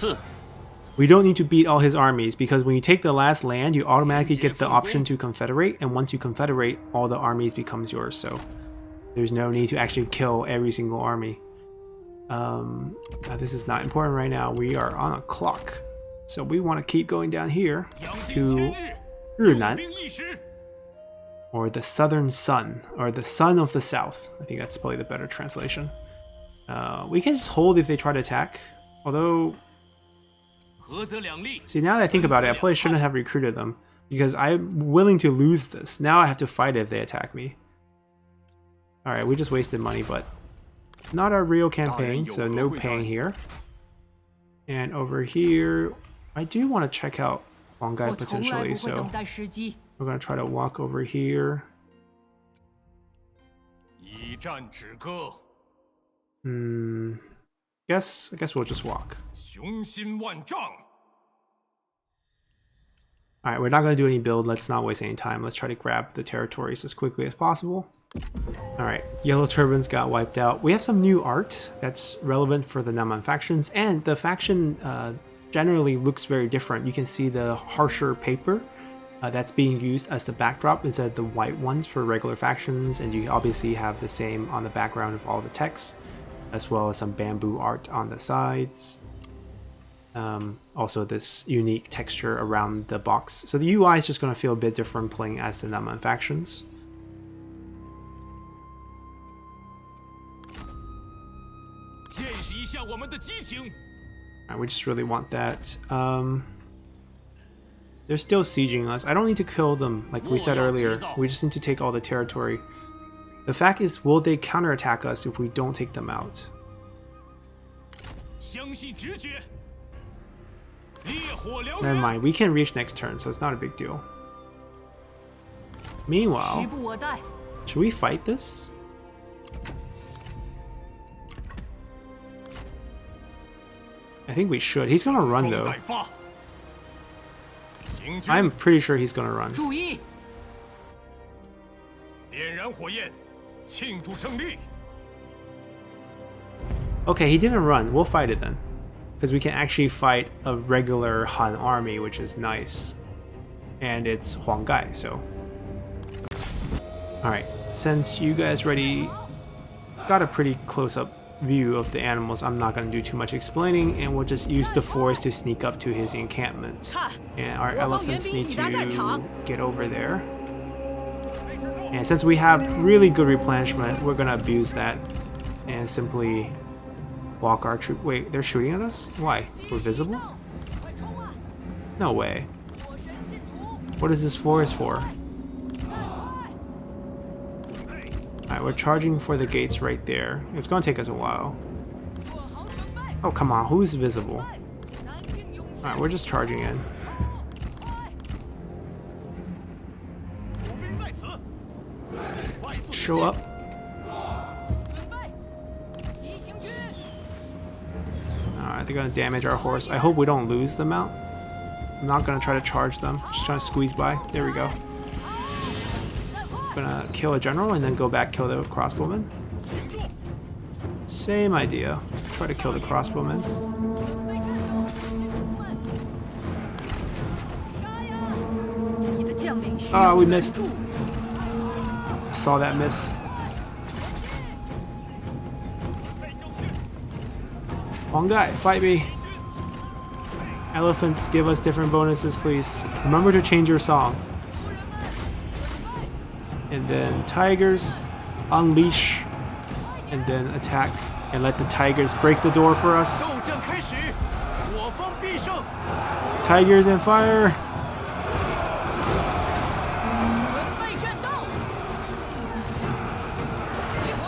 We don't need to beat all his armies because when you take the last land, you automatically get the option to confederate, and once you confederate, all the armies becomes yours, so there's no need to actually kill every single army. This is not important right now. We are on a clock, so we want to keep going down here to Rinan, or the Southern Sun, or the Sun of the South. I think that's probably the better translation. We can just hold if they try to attack, although... See, now that I think about it, I probably shouldn't have recruited them. because I'm willing to lose this. Now I have to fight if they attack me. Alright, we just wasted money, but not our real campaign, so no pain here. And over here, I do want to check out Huanggai potentially, so we're going to try to walk over here. I guess we'll just walk. Alright, we're not going to do any build. Let's not waste any time. Let's try to grab the territories as quickly as possible. Alright, Yellow Turbans got wiped out. We have some new art that's relevant for the Nanman factions, and the faction generally looks very different. You can see the harsher paper that's being used as the backdrop instead of the white ones for regular factions, and you obviously have the same on the background of all the text, as well as some bamboo art on the sides. Also this unique texture around the box. So the UI is just going to feel a bit different playing as the Nanman factions. Alright, we just really want that. They're still sieging us. I don't need to kill them like we said earlier. We just need to take all the territory. The fact is, will they counterattack us if we don't take them out? Never mind, we can reach next turn, so it's not a big deal. Meanwhile, should we fight this? I think we should. He's gonna run though. I'm pretty sure he's gonna run. Okay, he didn't run. We'll fight it then. Because we can actually fight a regular Han army, which is nice. And it's Huanggai, so. Alright, since you guys already got a pretty close-up view of the animals, I'm not going to do too much explaining, and we'll just use the forest to sneak up to his encampment. And our elephants need to get over there. And since we have really good replenishment, we're going to abuse that and simply walk our troop. Wait, they're shooting at us? Why? We're visible? No way. What is this forest for? Alright, we're charging for the gates right there. It's gonna take us a while. Oh, come on, who's visible? Alright, we're just charging in. Show up. Alright, they're gonna damage our horse. I hope we don't lose them out. I'm not gonna try to charge them. Just trying to squeeze by. There we go. Gonna kill a general and then go back kill the crossbowman. Same idea. Try to kill the crossbowman. Ah, we missed. I saw that miss. Huanggai, fight me. Elephants, give us different bonuses, please. Remember to change your song. And then tigers, unleash, and then attack, and let the tigers break the door for us. Tigers and fire!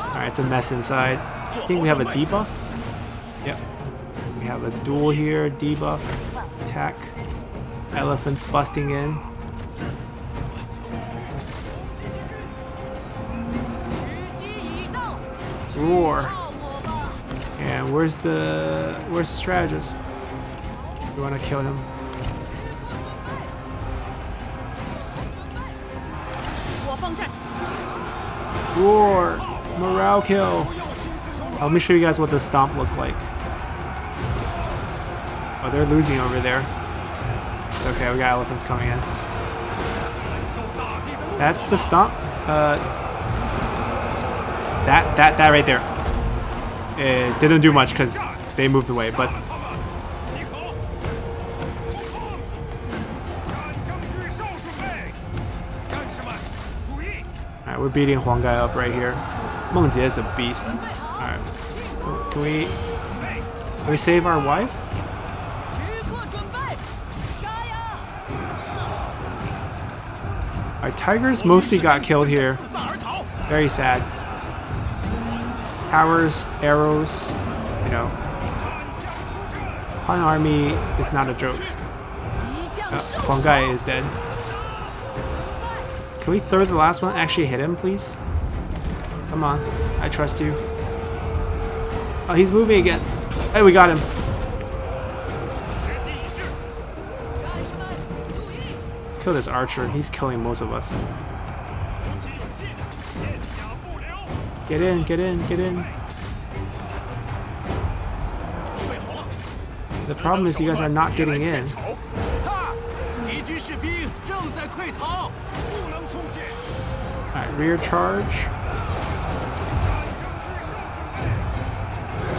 Alright, it's a mess inside. I think we have a debuff. Yep. We have a duel here, debuff, attack, elephants busting in. Roar. And where's the strategist? We want to kill him. Roar. Morale kill. Let me show you guys what the stomp looked like. Oh, they're losing over there. It's okay, we got elephants coming in. That's the stomp. That right there. It didn't do much because they moved away, but alright, we're beating Huanggai up right here. Mengjie is a beast. Alright. Can we save our wife? Our tigers mostly got killed here. Very sad. Powers, arrows, you know. Han army is not a joke. Huang Gai is dead. Can we throw the last one? Actually hit him, please? Come on. I trust you. Oh, he's moving again. Hey, we got him. Kill this archer. He's killing most of us. Get in, get in, get in. The problem is you guys are not getting in. Alright, rear charge.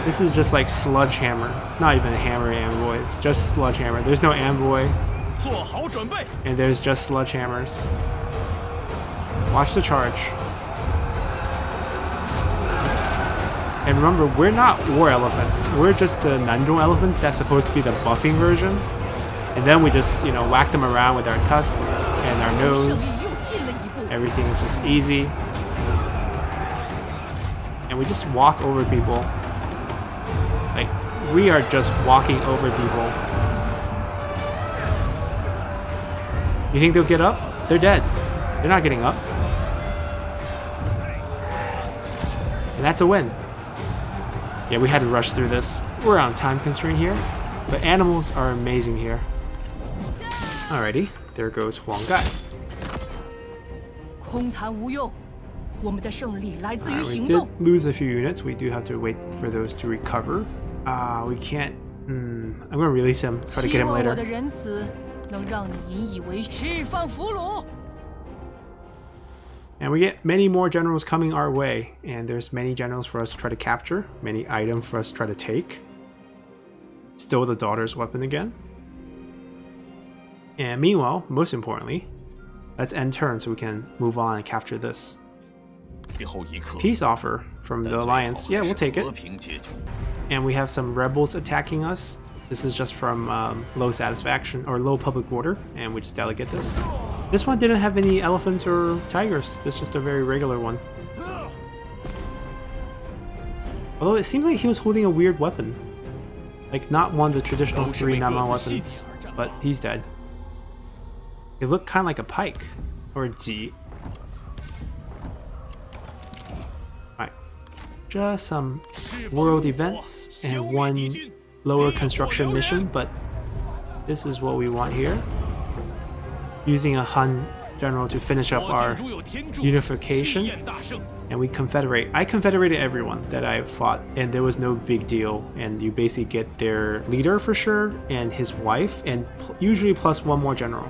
This is just like sludge hammer. It's not even a hammer envoy, it's just sludge hammer. There's no envoy. And there's just sledge hammers. Watch the charge. And remember, we're not war elephants. We're just the Nanzhong elephants that's supposed to be the buffing version. And then we just, you know, whack them around with our tusk and our nose. Everything is just easy. And we just walk over people. Like, we are just walking over people. You think they'll get up? They're dead. They're not getting up. And that's a win. Yeah, we had to rush through this. We're on time constraint here. But animals are amazing here. Alrighty, there goes Huang Gai. We did lose a few units. We do have to wait for those to recover. We can't... I'm going to release him. Try to get him later. And we get many more generals coming our way, and there's many generals for us to try to capture, many items for us to try to take. Still the daughter's weapon again. And meanwhile, most importantly, let's end turn so we can move on and capture this. Peace offer from the Alliance. Yeah, we'll take it. And we have some rebels attacking us. This is just from low satisfaction or low public order, and we just delegate this. This one didn't have any elephants or tigers. This is just a very regular one. Although it seems like he was holding a weird weapon. Like not one of the traditional 3 Nanman weapons, but he's dead. It looked kind of like a pike or a ji. Alright. Just some world events and one lower construction mission, but this is what we want here. Using a Han general to finish up our unification, and we confederate. I confederated everyone that I fought, and there was no big deal. And you basically get their leader for sure, and his wife, and usually plus one more general.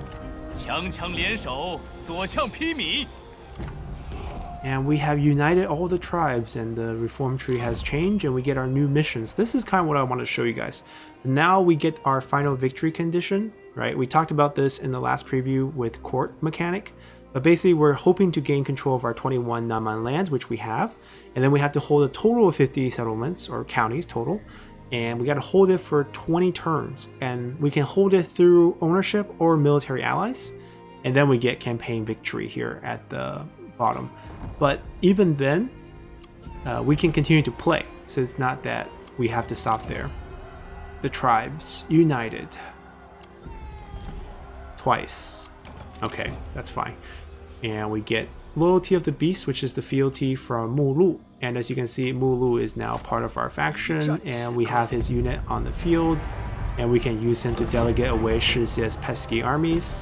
And we have united all the tribes, and the reform tree has changed, and we get our new missions. This is kind of what I want to show you guys. Now we get our final victory condition, right? We talked about this in the last preview with court mechanic, but basically we're hoping to gain control of our 21 Nanman lands, which we have, and then we have to hold a total of 50 settlements or counties total, and we got to hold it for 20 turns, and we can hold it through ownership or military allies, and then we get campaign victory here at the bottom. But even then, we can continue to play, so it's not that we have to stop there. The tribes united twice. Okay, that's fine. And we get Loyalty of the Beast, which is the fealty from Mulu. And as you can see, Mulu is now part of our faction, and we have his unit on the field, and we can use him to delegate away Shixie's pesky armies.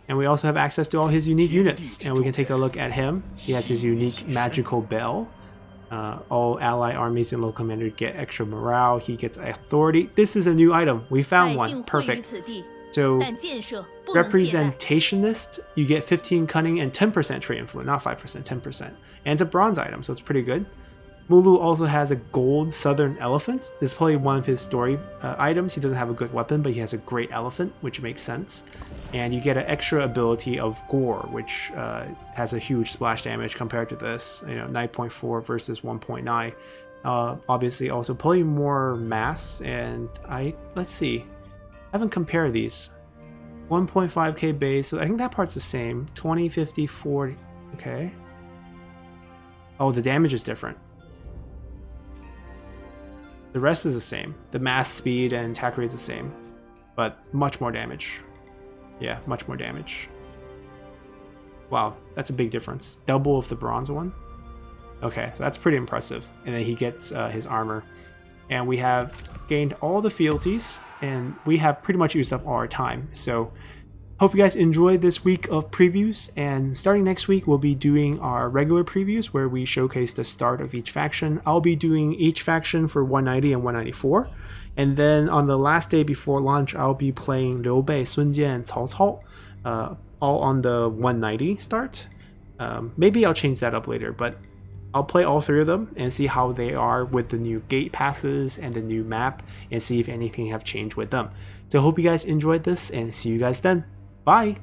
And we also have access to all his unique units, and we can take a look at him. He has his unique magical bell. All ally armies and local commander get extra morale. He gets authority. This is a new item. We found one. Perfect. So, representationist, you get 15 cunning and 10% trade influence. Not 5%, 10%. And it's a bronze item, so it's pretty good. Mulu also has a gold southern elephant. This is probably one of his story items. He doesn't have a good weapon, but he has a great elephant, which makes sense. And you get an extra ability of Gore, which has a huge splash damage compared to this. You know, 9.4 versus 1.9. Obviously also pulling more mass, and let's see. I haven't compared these. 1.5k base, so I think that part's the same. 20, 50, 40. Okay. Oh, the damage is different. The rest is the same. The mass speed and attack rate is the same, but much more damage. Yeah, much more damage. Wow, that's a big difference. Double of the bronze one. Okay, so that's pretty impressive. And then he gets his armor. And we have gained all the fealties, and we have pretty much used up all our time. So hope you guys enjoyed this week of previews, and starting next week we'll be doing our regular previews where we showcase the start of each faction. I'll be doing each faction for 190 and 194, and then on the last day before launch I'll be playing Liu Bei, Sun Jian, and Cao Cao, all on the 190 start. Maybe I'll change that up later, but I'll play all three of them and see how they are with the new gate passes and the new map, and see if anything have changed with them. So I hope you guys enjoyed this, and see you guys then. Bye!